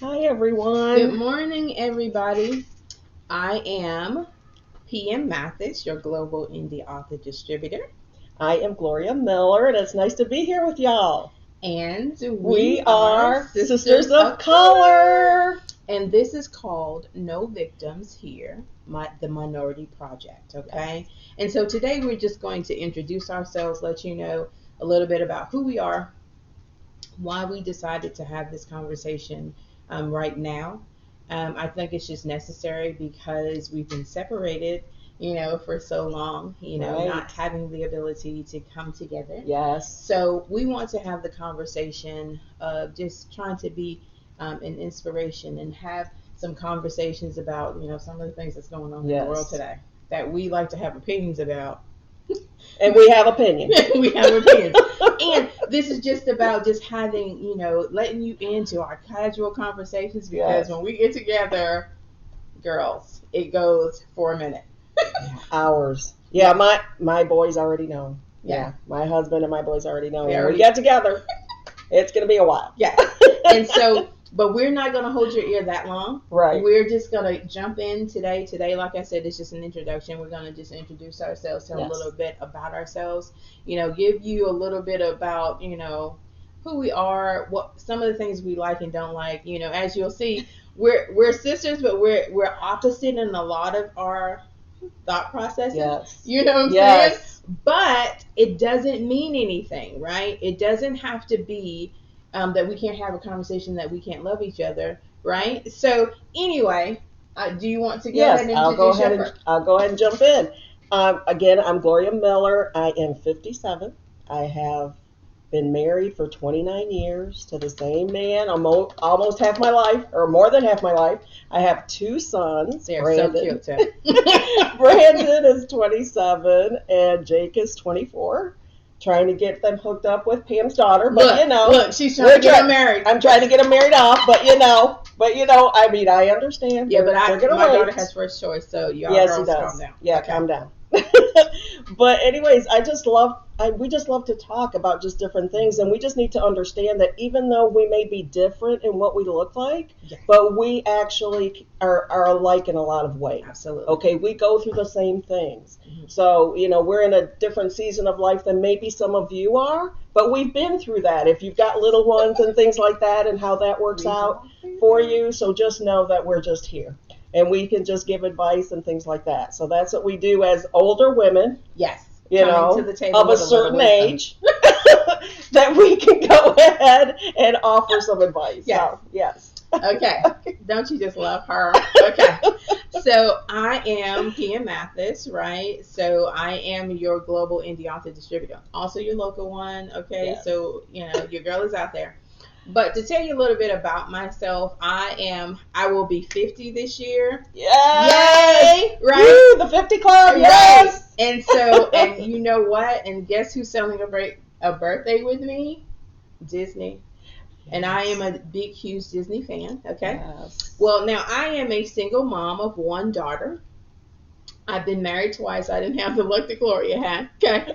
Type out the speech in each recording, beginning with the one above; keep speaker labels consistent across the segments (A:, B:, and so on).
A: Hi, everyone.
B: Good morning, everybody. I am PM Mathis, your global indie author distributor,
A: I am Gloria Miller, and it's nice to be here with y'all.
B: and
A: We are Sisters of Color.
B: And this is called No Victims Here, the Minority Project, okay?
A: Yes.
B: And so today we're just going to introduce ourselves, let you know a little bit about who we are, why we decided to have this conversation right now. I think it's just necessary because we've been separated, for so long,
A: Right.
B: not having the ability to come together.
A: Yes.
B: So we want to have the conversation of just trying to be an inspiration and have some conversations about, some of the things that's going on in the world today that we like to have opinions about.
A: And we have opinions.
B: We have opinions. And this is just about just having, letting you into our casual conversations because when we get together, girls, it goes for a minute.
A: Hours. Yeah, my boys already know. Yeah. My husband and my boys already know. When we get together, it's going to be a while.
B: Yeah. And so, but we're not going to hold your ear that long.
A: Right.
B: We're just going to jump in today. Today, like I said, it's just an introduction. We're going to just introduce ourselves, tell a little bit about ourselves, give you a little bit about, who we are, what some of the things we like and don't like. As you'll see, we're sisters, but we're opposite in a lot of our thought processes.
A: Yes.
B: You know what I'm saying? But it doesn't mean anything, right? It doesn't have to be that we can't have a conversation, that we can't love each other, right? So anyway, do you want to go ahead and introduce yourself?
A: I'll go ahead and jump in. Again, I'm Gloria Miller. I am 57. I have been married for 29 years to the same man, almost half my life, or more than half my life. I have two sons.
B: They're Brandon. So cute, too.
A: Brandon is 27, and Jake is 24. Trying to get them hooked up with Pam's daughter, but
B: look, she's trying to get them married.
A: I'm trying to get them married off, but I mean, I understand.
B: Yeah, but my daughter has first choice, so y'all girls calm down.
A: Yeah, okay. Calm down. But anyways, we just love to talk about just different things, and we just need to understand that even though we may be different in what we look like, but we actually are alike in a lot of ways.
B: Absolutely.
A: Okay, we go through the same things. Mm-hmm. So, we're in a different season of life than maybe some of you are, but we've been through that. If you've got little ones and things like that and how that works out for you, so just know that we're just here. And we can just give advice and things like that. So that's what we do as older women.
B: Yes.
A: To the table of a certain age, that we can go ahead and offer some advice.
B: Yes.
A: So, yes.
B: Okay. Don't you just love her? Okay. So I am PM Mathis, right? So I am your global indie author distributor. Also your local one. Okay. Yes. So, your girl is out there. But to tell you a little bit about myself, I will be 50 this year.
A: Yay!
B: Yay! Right?
A: Woo, the 50 club,
B: right.
A: Yes!
B: And so, and you know what? And guess who's celebrating a birthday with me? Disney. Yes. And I am a big, huge Disney fan, okay?
A: Yes.
B: Well, now I am a single mom of one daughter. I've been married twice. I didn't have the luck that Gloria had, okay?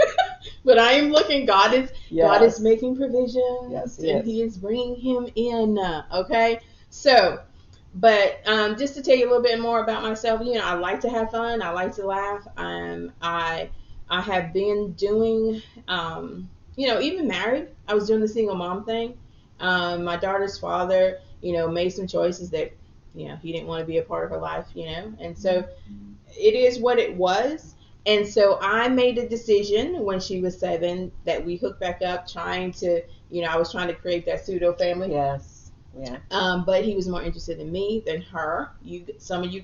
B: But I am looking. God is making provision.
A: Yes,
B: and He is bringing him in. Okay, so, but just to tell you a little bit more about myself, I like to have fun. I like to laugh. I have been doing, even married. I was doing the single mom thing. My daughter's father, made some choices that, he didn't want to be a part of her life, and so it is what it was. And so I made a decision when she was 7 that we hooked back up, trying to, I was trying to create that pseudo family.
A: Yes. Yeah.
B: But he was more interested in me than her. Some of you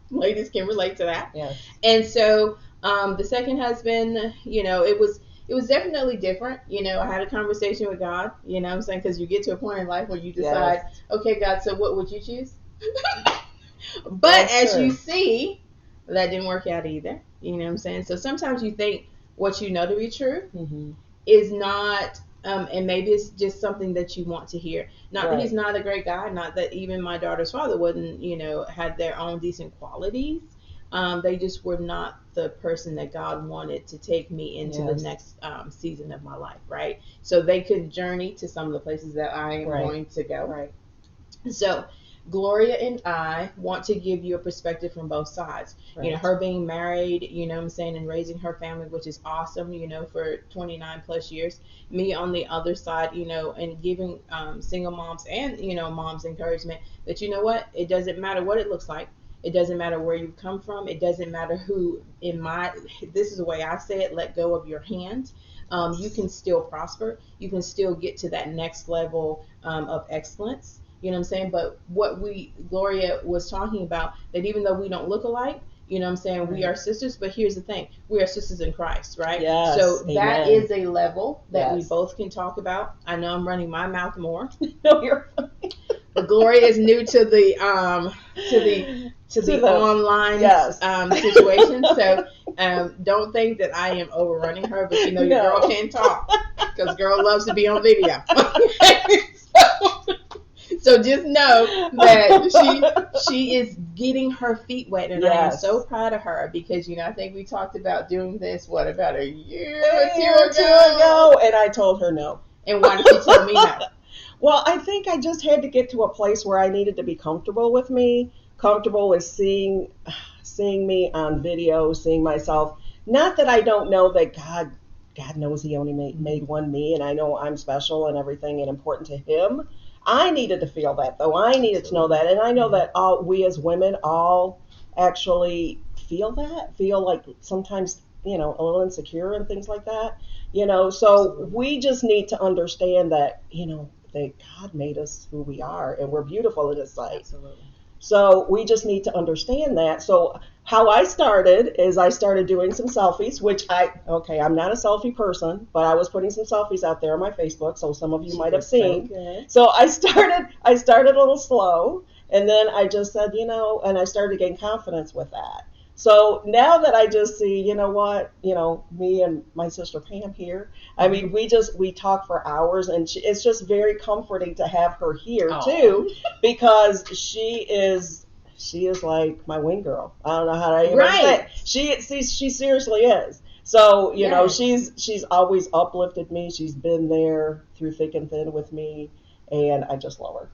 B: ladies can relate to that.
A: Yes.
B: And so the second husband, it was definitely different. I had a conversation with God, what I'm saying? Because you get to a point in life where you decide, okay, God, so what would you choose? But you see, that didn't work out either. You know what I'm saying? So sometimes you think what you know to be true is not, and maybe it's just something that you want to hear. Not that he's not a great guy, not that even my daughter's father wouldn't, had their own decent qualities. They just were not the person that God wanted to take me into the next season of my life, right? So they could journey to some of the places that I am going to go.
A: Right.
B: So Gloria and I want to give you a perspective from both sides.
A: Right.
B: You know, her being married, you know what I'm saying, and raising her family, which is awesome, you know, for 29 plus years. Me on the other side, you know, and giving single moms and, you know, moms encouragement that, you know what, it doesn't matter what it looks like. It doesn't matter where you've come from. It doesn't matter who, this is the way I say it, let go of your hand. You can still prosper. You can still get to that next level of excellence. You know what I'm saying? But what Gloria was talking about, that even though we don't look alike, you know what I'm saying, we are sisters, but here's the thing, we are sisters in Christ, right?
A: Yes,
B: so
A: amen.
B: That is a level that we
A: Yes.
B: both can talk about. I know I'm running my mouth more.
A: No, you're fine.
B: But Gloria is new to the online situation. So don't think that I am overrunning her, but you know your girl can talk because girl loves to be on video. So just know that she is getting her feet wet, and I am so proud of her because, you know, I think we talked about doing this, about a year or two ago,
A: and I told her no.
B: And why did she tell me no?
A: Well, I think I just had to get to a place where I needed to be comfortable with me, comfortable with seeing me on video, seeing myself. Not that I don't know that God knows He only made one me, and I know I'm special and everything and important to Him. I needed to feel that, though. I needed to know that, and I know that we as women all actually feel like sometimes, you know, a little insecure and things like that, you know. So we just need to understand that, you know, that God made us who we are, and we're beautiful in His sight.
B: Absolutely.
A: So we just need to understand that. So how I started is I started doing some selfies, which I'm not a selfie person, but I was putting some selfies out there on my Facebook, so some of you might have seen. So I started a little slow, and then I just said, you know, and I started to gain confidence with that. So now that I just see, you know what, you know, me and my sister Pam here, I mean, we talk for hours, and it's just very comforting to have her here too, because she is like my wing girl. I don't know how to even say it. She seriously is. So, you know, she's always uplifted me. She's been there through thick and thin with me, and I just love her.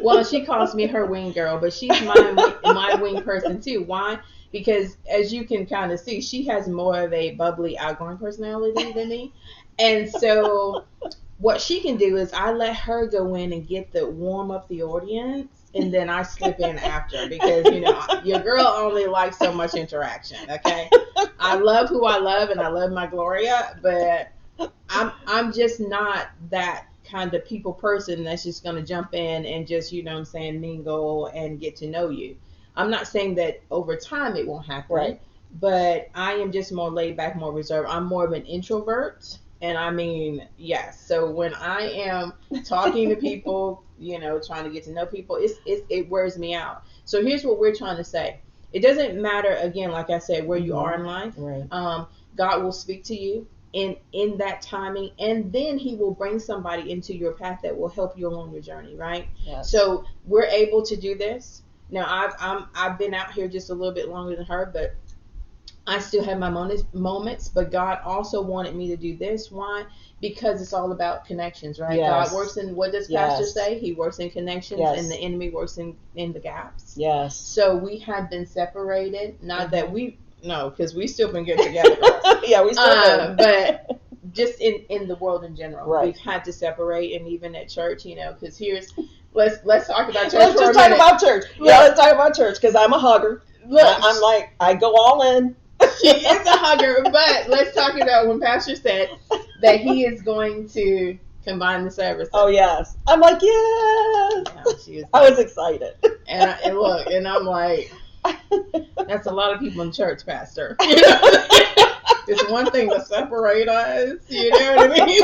B: Well, she calls me her wing girl, but she's my wing person too. Why? Because as you can kind of see, she has more of a bubbly, outgoing personality than me. And so what she can do is I let her go in and warm up the audience, and then I slip in after, because, you know, your girl only likes so much interaction, okay? I love who I love, and I love my Gloria, but I'm just not that kind of people person that's just going to jump in and just, you know what I'm saying, mingle and get to know you. I'm not saying that over time it won't happen,
A: right?
B: But I am just more laid back, more reserved. I'm more of an introvert, and I mean, yes. So when I am talking to people, you know, trying to get to know people, it wears me out. So here's what we're trying to say. It doesn't matter, again, like I said, where you are in life.
A: Right.
B: God will speak to you in that timing, and then He will bring somebody into your path that will help you along your journey, right?
A: Yes.
B: So we're able to do this. Now, I've been out here just a little bit longer than her, but I still have my moments. But God also wanted me to do this. Why? Because it's all about connections, right?
A: Yes.
B: God works in, what does Pastor say? He works in connections, and the enemy works in the gaps.
A: Yes.
B: So we have been separated. Not that because we still been getting together.
A: Yeah, we still
B: but just in the world in general,
A: right.
B: We've had to separate, and even at church, you know, because let's talk about church.
A: Let's just talk about church. Yeah, let's talk about church, because I'm a hugger. Look, I'm like, I go all in.
B: She is a hugger, but let's talk about when Pastor said that he is going to combine the services.
A: Oh yes, I'm like, yes.
B: Yeah,
A: I was excited.
B: And look, and I'm like, that's a lot of people in church, Pastor. It's one thing to separate us, you know what I mean?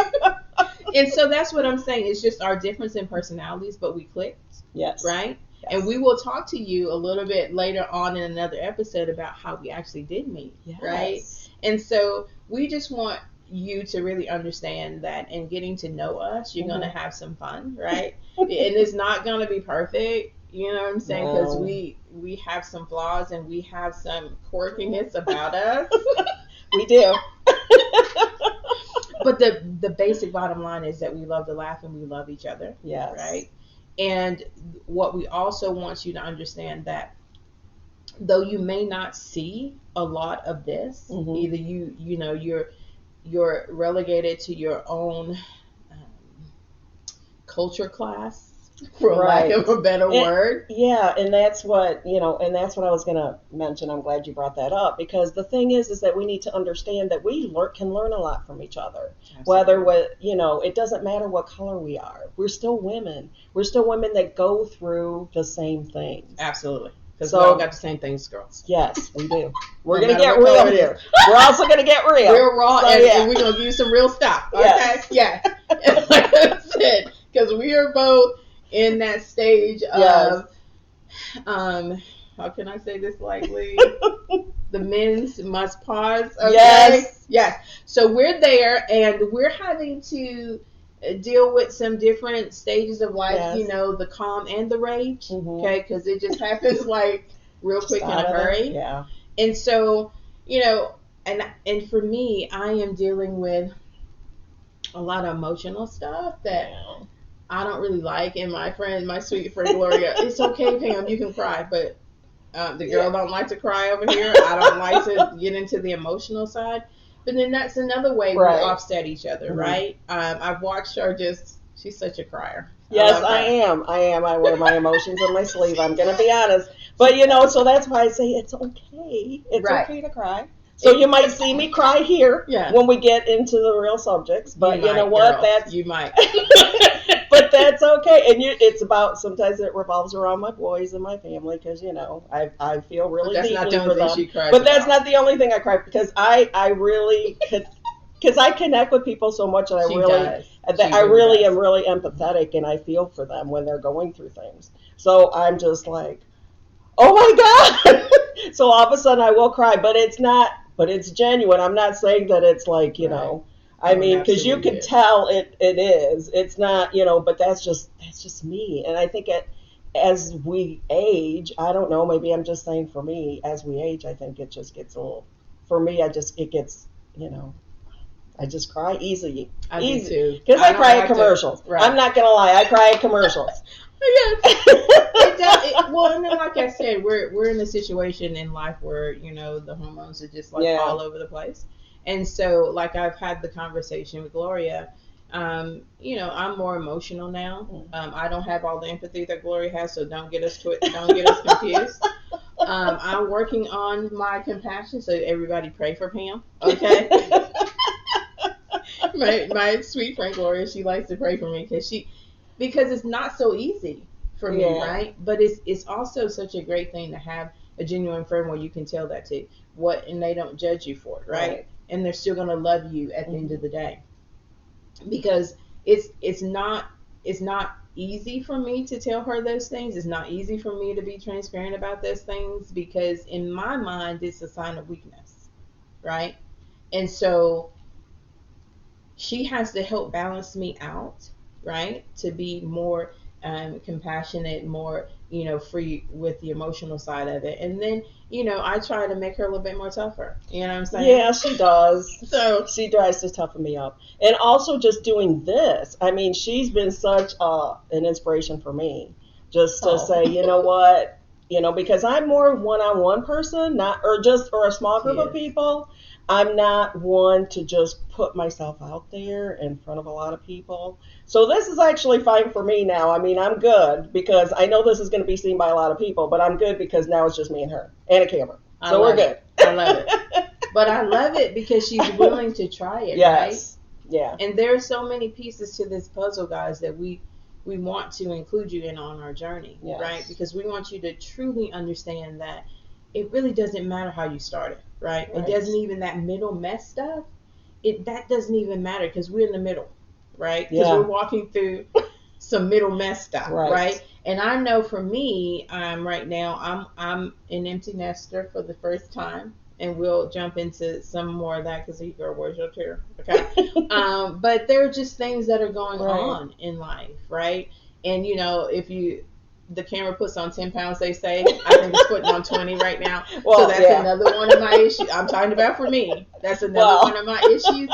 B: And so that's what I'm saying. It's just our difference in personalities, but we clicked.
A: Yes.
B: Right?
A: Yes.
B: And we will talk to you a little bit later on in another episode about how we actually did meet.
A: Yes.
B: Right? And so we just want you to really understand that in getting to know us, you're going to have some fun, right? And it's not going to be perfect. You know what I'm saying? Because we have some flaws, and we have some quirkiness about us.
A: We do.
B: But the basic bottom line is that we love to laugh, and we love each other.
A: Yes.
B: Right? And what we also want you to understand that though you may not see a lot of this, either you're relegated to your own culture class, for lack of a better word.
A: Yeah, and that's what, and that's what I was going to mention. I'm glad you brought that up, because the thing is that we need to understand that we can learn a lot from each other. Absolutely. Whether, it doesn't matter what color we are. We're still women. We're still women that go through the same things.
B: Absolutely. Because we all got the same things, girls.
A: Yes, we do. We're going to get real here. We're also going to get real.
B: Real raw, and we're going to give you some real stuff. Okay? Yes. Yeah. And like I said, because we are both in that stage of, how can I say this lightly? The men's must pause. Okay? Yes. So we're there, and we're having to deal with some different stages of life, the calm and the rage, okay, because it just happens like real quick in a hurry.
A: Yeah.
B: And so, and for me, I am dealing with a lot of emotional stuff that I don't really like. And my sweet friend Gloria, it's okay, Pam, you can cry, but the girl don't like to cry over here. I don't like to get into the emotional side. But then that's another way we offset each other, right? I've watched her she's such a crier.
A: Yes, I am. I wear my emotions on my sleeve. I'm going to be honest. But, so that's why I say it's okay. It's okay to cry. So you might see me cry here when we get into the real subjects. But you know what?
B: You might.
A: But that's okay. And it's about, sometimes it revolves around my boys and my family, because, I feel really deeply for them. But that's not the only thing I cry, because I really could, because I connect with people so much, and I really am really empathetic, and I feel for them when they're going through things. So I'm just like, oh my God. So all of a sudden I will cry, but it's genuine. I'm not saying that it's like, I mean, because you can tell it is. It's not, but that's just me. And I think as we age, I don't know, maybe I'm just saying for me, as we age, I think it just gets a little, for me, it gets, I just cry easy.
B: I do too.
A: Because I cry at commercials. I'm not going to lie, I cry at commercials.
B: Yes. Well, and then like I said, we're in a situation in life where, the hormones are just all over the place. And so, like, I've had the conversation with Gloria. I'm more emotional now. I don't have all the empathy that Gloria has, so don't get us confused. I'm working on my compassion, so everybody pray for Pam, okay? my sweet friend Gloria, she likes to pray for me because it's not so easy for me, right? But it's also such a great thing to have a genuine friend where you can tell that to and they don't judge you for it, right? And they're still going to love you at the end of the day, because it's not easy for me to tell her those things. It's not easy for me to be transparent about those things, because in my mind it's a sign of weakness, right? And so she has to help balance me out, right, to be more compassionate, more free with the emotional side of it. And then I try to make her a little bit more tougher, you know what I'm saying?
A: Yeah, she does. So she tries to toughen me up. And also just doing this, I mean, she's been such an inspiration for me, just to say, you know what, because I'm more one-on-one person, or a small group of people. I'm not one to just put myself out there in front of a lot of people. So this is actually fine for me now. I mean, I'm good, because I know this is going to be seen by a lot of people, but I'm good because now it's just me and her and a camera. So we're good.
B: I love it. But I love it because she's willing to try it, right?
A: Yeah.
B: And there are so many pieces to this puzzle, guys, that we want to include you in on our journey, right? Because we want you to truly understand that it really doesn't matter how you started, right? It doesn't even, that middle mess stuff, that doesn't even matter, because we're in the middle, right? Because we're walking through some middle mess stuff, right? And I know for me, right now, I'm an empty nester for the first time, and we'll jump into some more of that, because girl, where's your chair? Okay. But there are just things that are going on in life, right? And if the camera puts on 10 pounds, they say. I think it's putting on 20 right now. Well, so that's another one of my issues. I'm talking about for me. That's another one of my issues.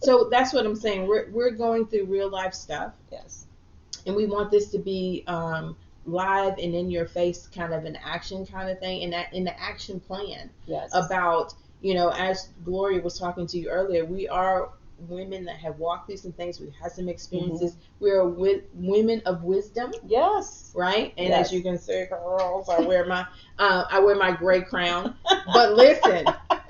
B: So that's what I'm saying. We're going through real life stuff.
A: Yes.
B: and we want this to be live and in your face, kind of an action kind of thing, and that in the action plan.
A: Yes.
B: About, you know, as Gloria was talking to you earlier, we are women that have walked through some things. We've had some experiences. We are women of wisdom.
A: Yes.
B: Right. And
A: Yes.
B: as you can see, girls, I wear my gray crown. But listen,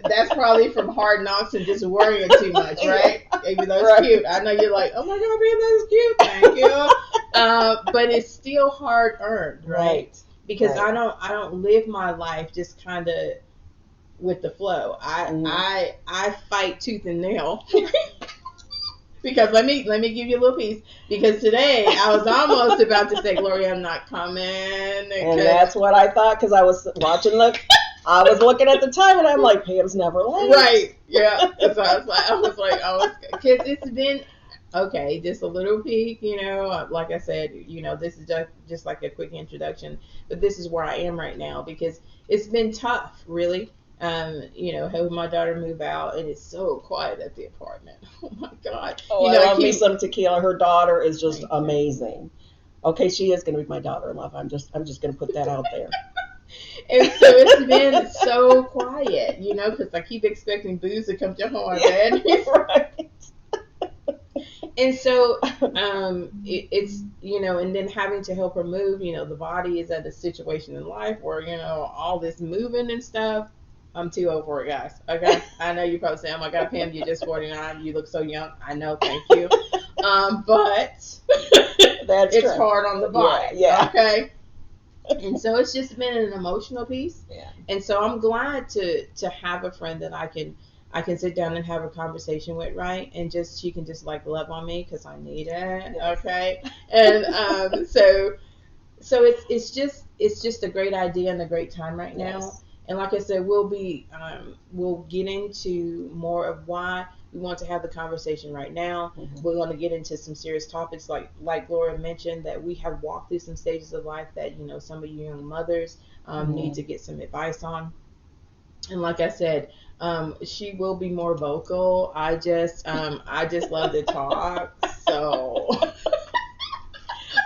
B: that's probably from hard knocks and just worrying too much, right? Even though it's cute. I know you're like, oh my God, babe, that is cute. Thank you. But it's still hard earned, right? Because I don't live my life just kind of with the flow. I fight tooth and nail. Because let me give you a little piece. Because today I was almost about to say, Gloria, I'm not coming.
A: And that's what I thought, because I was watching I was looking at the time, and I'm like, Pam's never late.
B: Right. Yeah. So I was like, because it's been okay. Just a little peek, you know. Like I said, you know, this is just like a quick introduction, but this is where I am right now, because it's been tough, really. You know, having my daughter move out, and it's so quiet at the apartment. Oh my God.
A: Oh,
B: you know,
A: I love me some tequila. Her daughter is just amazing. Okay, she is going to be my daughter-in-law. I'm just going to put that out there.
B: And so it's been so quiet, you know, because I keep expecting Booze to come to home bed.
A: Right.
B: And so it's, you know, and then having to help her move, you know, the body is at a situation in life where, you know, all this moving and stuff. I'm too old for it, guys. Okay. I know you probably say, oh my God, Pam, you're just 49. You look so young. I know. Thank you. But it's true. Hard on the body.
A: Yeah.
B: Okay. And so it's just been an emotional piece.
A: Yeah.
B: And so I'm glad to have a friend that I can sit down and have a conversation with, right? And just, she can just like love on me, because I need it. Okay. And so it's just a great idea and a great time right now.
A: Yes.
B: And like I said, we'll get into more of why we want to have the conversation right now. We're going to get into some serious topics, like Gloria mentioned, that we have walked through some stages of life that, you know, some of you young mothers need to get some advice on. And like I said, she will be more vocal. I just love to talk. So.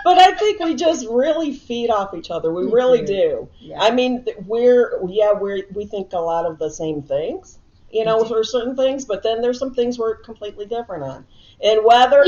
A: But I think we just really feed off each other. We really do. Yeah. I mean, we think a lot of the same things, you know, for certain things, but then there's some things we're completely different on. And whether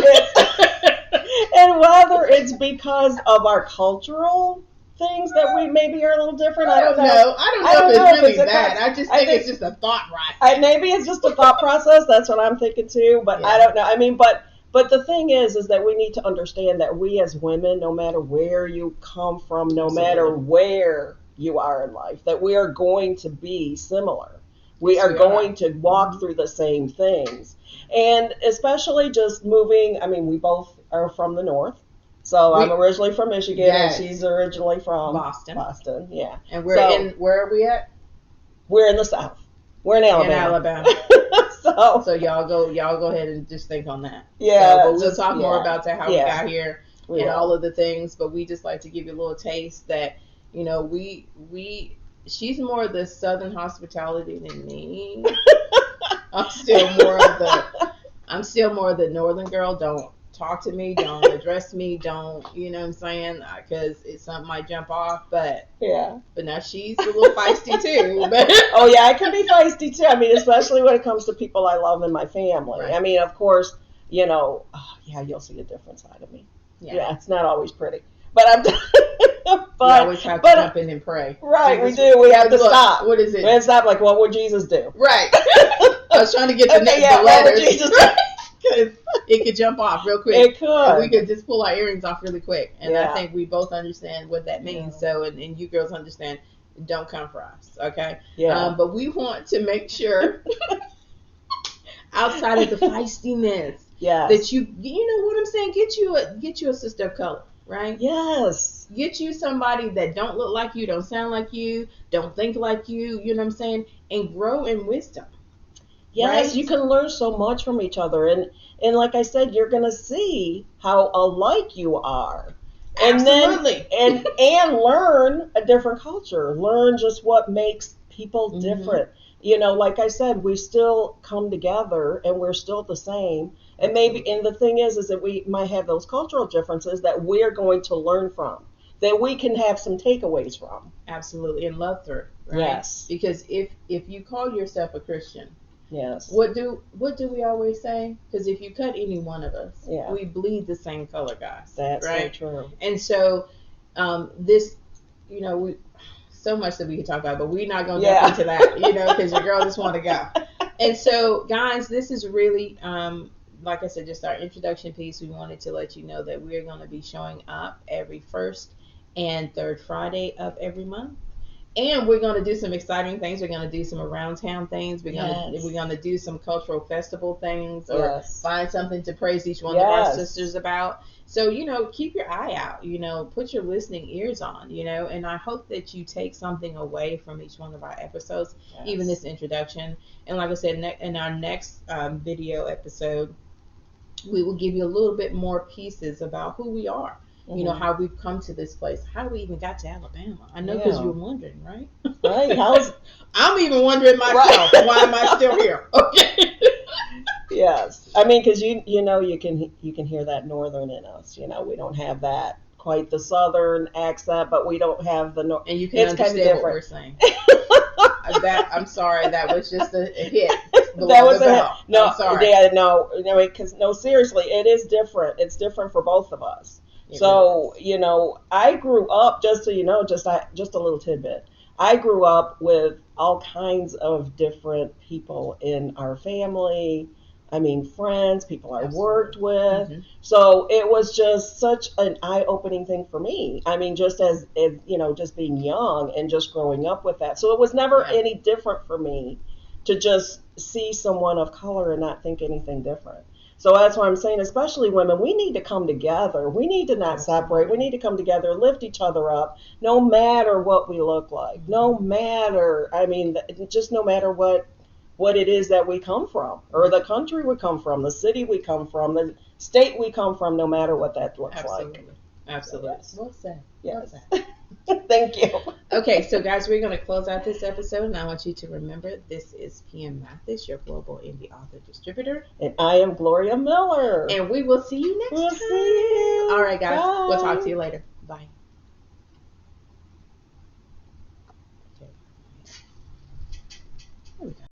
A: it's because of our cultural things that we maybe are a little different. I don't know.
B: I don't know if it's really that. I just think it's just a thought process.
A: Maybe it's just a thought process. That's what I'm thinking too. But I don't know. I mean, But the thing is that we need to understand that we as women, no matter where you come from, no matter where you are in life, that we are going to be similar. We are going to walk through the same things. And especially just moving, I mean, we both are from the north. So I'm originally from Michigan, and she's originally from Boston, yeah.
B: And where are we at?
A: We're in the South. We're in Alabama. So
B: y'all go ahead and just think on that.
A: Yeah.
B: But we'll talk more about how we got here and all of the things. But we just like to give you a little taste that, you know, she's more of the Southern hospitality than me. I'm still more of the Northern girl. Don't talk to me. Don't address me. Don't, you know what I'm saying? Because something might jump off. But now she's a little feisty too. But
A: oh yeah, I can be feisty too. I mean, especially when it comes to people I love in my family. Right. I mean, of course, you know, you'll see a different side of me. Yeah, it's not always pretty. But I'm.
B: We always have to jump in and pray.
A: Right, we do. We have to stop.
B: What is it?
A: We have to stop. Like, what would Jesus do?
B: Right. I was trying to get the letters.
A: What would Jesus do?
B: Because it could jump off real quick.
A: It could.
B: And we could just pull our earrings off really quick. And I think we both understand what that means. So, and you girls understand, don't come for us, okay?
A: Yeah.
B: But we want to make sure, outside of the feistiness, that you know what I'm saying? Get you a sister of color, right?
A: Yes.
B: Get you somebody that don't look like you, don't sound like you, don't think like you know what I'm saying? And grow in wisdom.
A: Yes,
B: right?
A: You can learn so much from each other. And like I said, you're going to see how alike you are. And
B: Absolutely.
A: Then, and learn a different culture. Learn just what makes people different. like I said, we still come together and we're still the same. And maybe, and the thing is that we might have those cultural differences that we're going to learn from, that we can have some takeaways from.
B: Absolutely, and love through, right?
A: Yes.
B: Because if you call yourself a Christian,
A: yes,
B: what do we always say? Because if you cut any one of us,
A: yeah,
B: we bleed the same color, guys.
A: That's
B: right?
A: so true.
B: And so, this, we so much that we could talk about, but we're not gonna jump into that, because your girl just want to go. And so, guys, this is really, like I said, just our introduction piece. We wanted to let you know that we're going to be showing up every first and third Friday of every month. And we're going to do some exciting things. We're going to do some around town things. We're going to do some cultural festival things, or find something to praise each one of our sisters about. So, keep your eye out, put your listening ears on, and I hope that you take something away from each one of our episodes, even this introduction. And like I said, in our next video episode, we will give you a little bit more pieces about who we are. How we've come to this place, how we even got to Alabama. I know, because you're wondering, right?
A: Right.
B: I'm even wondering myself, why am I still here? Okay.
A: Yes. I mean, because you can hear that northern in us. We don't have that quite the southern accent, but we don't have the north.
B: And you can understand what we're saying. I'm sorry, that was just a hit.
A: That was a hit. No,
B: I'm sorry.
A: Yeah, no, because seriously, it is different. It's different for both of us. So, I grew up, just so you know, just a little tidbit. I grew up with all kinds of different people in our family. I mean, friends, people I worked with. Mm-hmm. So it was just such an eye-opening thing for me. I mean, just as just being young and just growing up with that. So it was never any different for me to just see someone of color and not think anything different. So that's why I'm saying, especially women, we need to come together. We need to not separate. We need to come together, lift each other up, no matter what we look like, no matter, just no matter what it is that we come from, or the country we come from, the city we come from, the state we come from, no matter what that looks like.
B: Absolutely.
A: So, yes.
B: Well said.
A: Yes.
B: Well said.
A: Thank you.
B: Okay, so guys, we're going to close out this episode, and I want you to remember, this is PM Mathis, your global indie author distributor.
A: And I am Gloria Miller.
B: And we will see you next time.
A: See you.
B: All right, guys.
A: Bye.
B: We'll talk to you later. Bye. Okay. There we go.